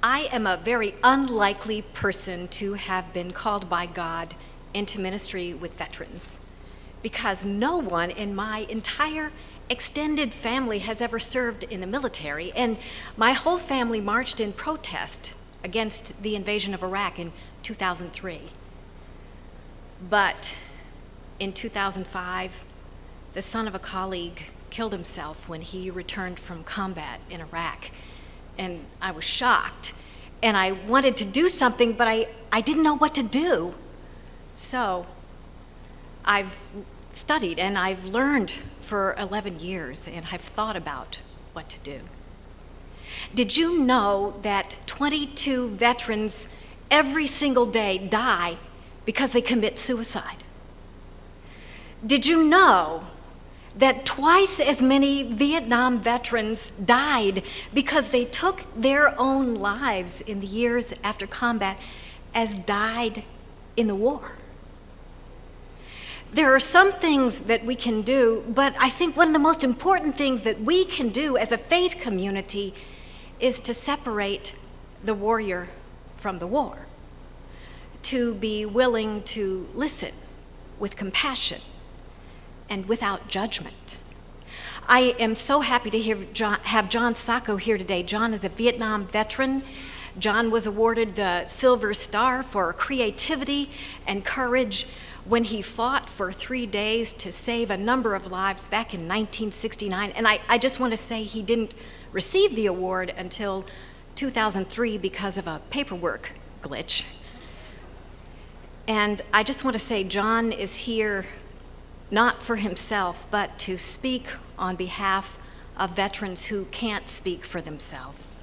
I am a very unlikely person to have been called by God into ministry with veterans, because no one in my entire extended family has ever served in the military, and my whole family marched in protest against the invasion of Iraq in 2003. But in 2005, the son of a colleague killed himself when he returned from combat in Iraq, and I was shocked, and I wanted to do something, but I didn't know what to do. So I've studied and I've learned for 11 years, and I've thought about what to do. Did you know that 22 veterans every single day die because they commit suicide? Did you know that twice as many Vietnam veterans died because they took their own lives in the years after combat as died in the war? There are some things that we can do, but I think one of the most important things that we can do as a faith community is to separate the warrior from the war, to be willing to listen with compassion and without judgment. I am so happy to have John Sacco here today. John is a Vietnam veteran. John was awarded the Silver Star for creativity and courage when he fought for 3 days to save a number of lives back in 1969. And I just want to say he didn't receive the award until 2003 because of a paperwork glitch. And I just want to say John is here not for himself, but to speak on behalf of veterans who can't speak for themselves.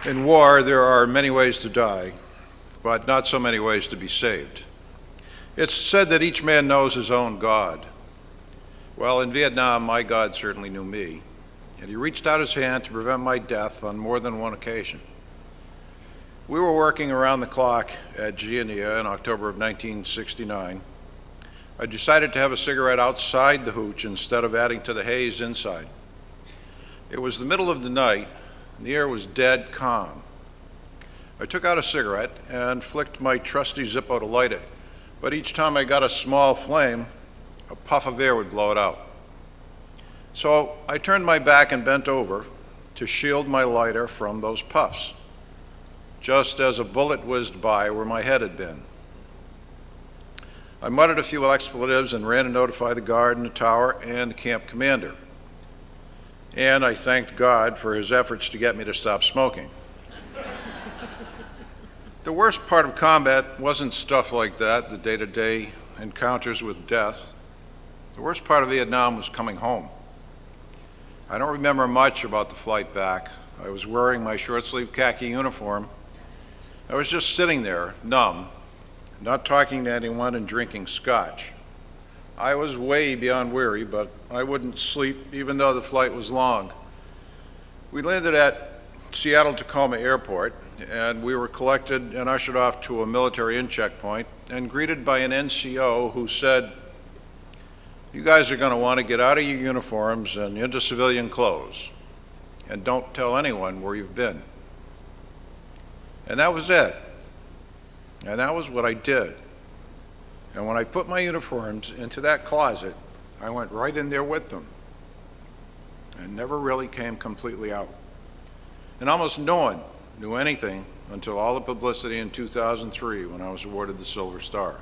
In war, there are many ways to die, but not so many ways to be saved. It's said that each man knows his own God. Well, in Vietnam, my God certainly knew me, and he reached out his hand to prevent my death on more than one occasion. We were working around the clock at Giania in October of 1969. I decided to have a cigarette outside the hooch instead of adding to the haze inside. It was the middle of the night, and the air was dead calm. I took out a cigarette and flicked my trusty Zippo to light it, but each time I got a small flame, a puff of air would blow it out. So I turned my back and bent over to shield my lighter from those puffs, just as a bullet whizzed by where my head had been. I muttered a few expletives and ran to notify the guard in the tower and the camp commander. And I thanked God for his efforts to get me to stop smoking. The worst part of combat wasn't stuff like that, the day-to-day encounters with death. The worst part of Vietnam was coming home. I don't remember much about the flight back. I was wearing my short-sleeved khaki uniform. I was just sitting there, numb, not talking to anyone and drinking scotch. I was way beyond weary, but I wouldn't sleep even though the flight was long. We landed at Seattle-Tacoma Airport, and we were collected and ushered off to a military in-checkpoint and greeted by an NCO who said, "You guys are going to want to get out of your uniforms and into civilian clothes, and don't tell anyone where you've been." And that was it. And that was what I did. And when I put my uniforms into that closet, I went right in there with them and never really came completely out. And almost no one knew anything until all the publicity in 2003 when I was awarded the Silver Star.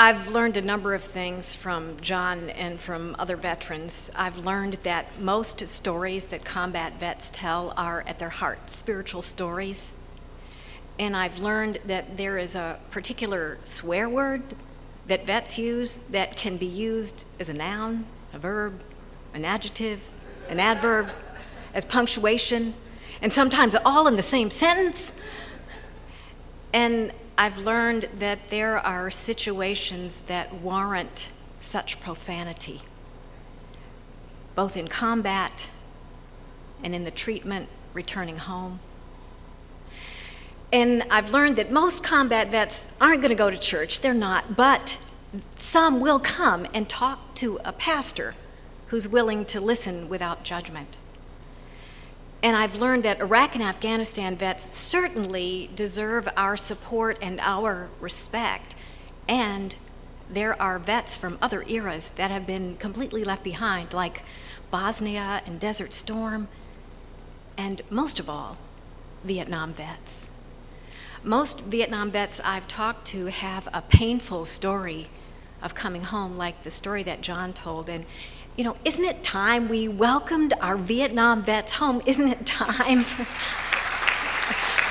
I've learned a number of things from John and from other veterans. I've learned that most stories that combat vets tell are at their heart spiritual stories. And I've learned that there is a particular swear word that vets use that can be used as a noun, a verb, an adjective, an adverb, as punctuation, and sometimes all in the same sentence. And I've learned that there are situations that warrant such profanity, both in combat and in the treatment returning home. And I've learned that most combat vets aren't going to go to church. They're not. But some will come and talk to a pastor who's willing to listen without judgment. And I've learned that Iraq and Afghanistan vets certainly deserve our support and our respect. And there are vets from other eras that have been completely left behind, like Bosnia and Desert Storm, and most of all, Vietnam vets. Most Vietnam vets I've talked to have a painful story of coming home, like the story that John told. And, you know, isn't it time we welcomed our Vietnam vets home? Isn't it time?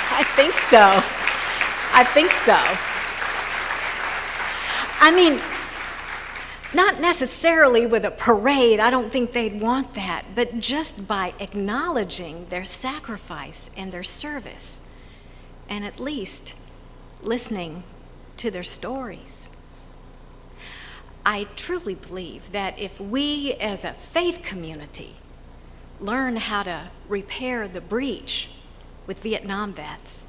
I think so. I think so. I mean, not necessarily with a parade, I don't think they'd want that, but just by acknowledging their sacrifice and their service, and at least listening to their stories. I truly believe that if we as a faith community learn how to repair the breach with Vietnam vets,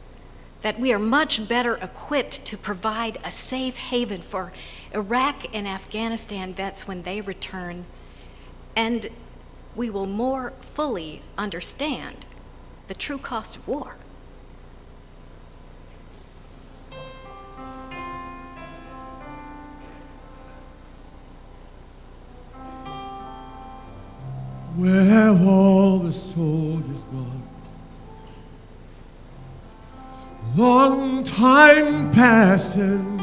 that we are much better equipped to provide a safe haven for Iraq and Afghanistan vets when they return, and we will more fully understand the true cost of war. Where have all the soldiers gone? Long time passing.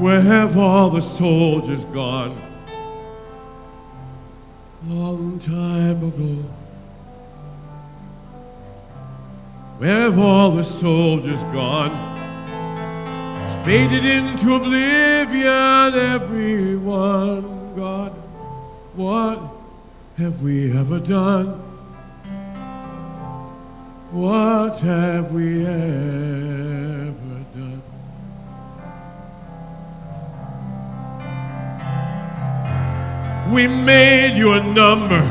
Where have all the soldiers gone? Long time ago. Where have all the soldiers gone? Faded into oblivion, everyone gone. What have we ever done? What have we ever done? We made you a number.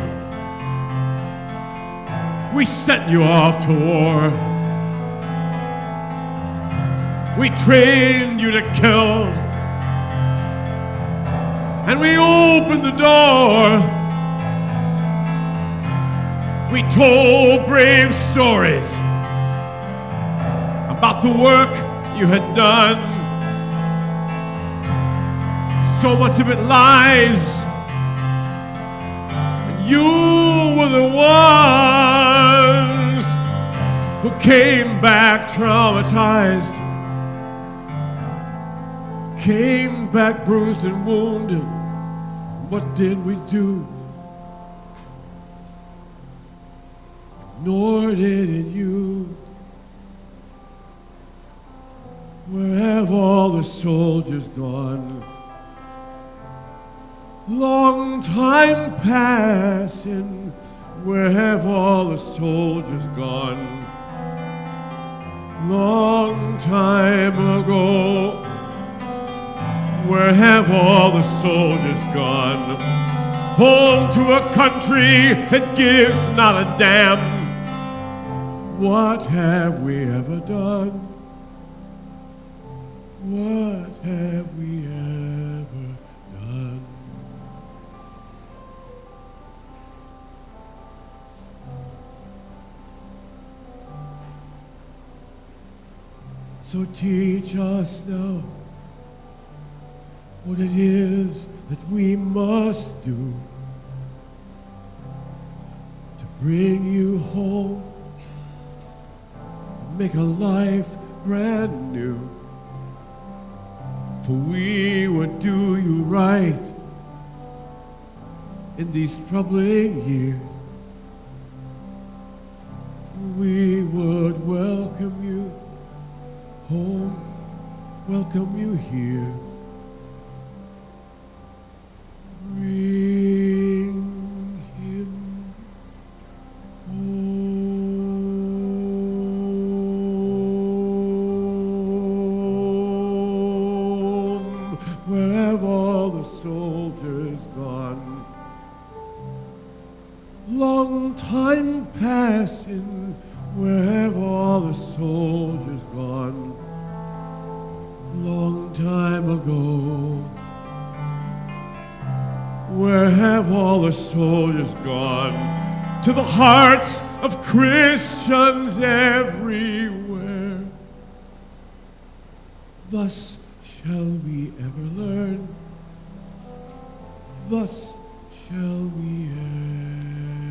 We sent you off to war. We trained you to kill. And we opened the door. We told brave stories about the work you had done. So much of it lies. And you were the ones who came back traumatized, came back bruised and wounded. What did we do? Ignored it in you. Where have all the soldiers gone? Long time passing. Where have all the soldiers gone? Long time ago. Where have all the soldiers gone? Home to a country that gives not a damn. What have we ever done? What have we ever done? So teach us now what it is that we must do to bring you home, make a life brand new. For we would do you right in these troubling years. We would welcome you home, welcome you here. Bring him home. Where have all the soldiers gone? Long time passing. Where have all the soldiers gone? Long time ago. Where have all the soldiers gone? To the hearts of Christians everywhere. Thus shall we ever learn. Thus shall we end.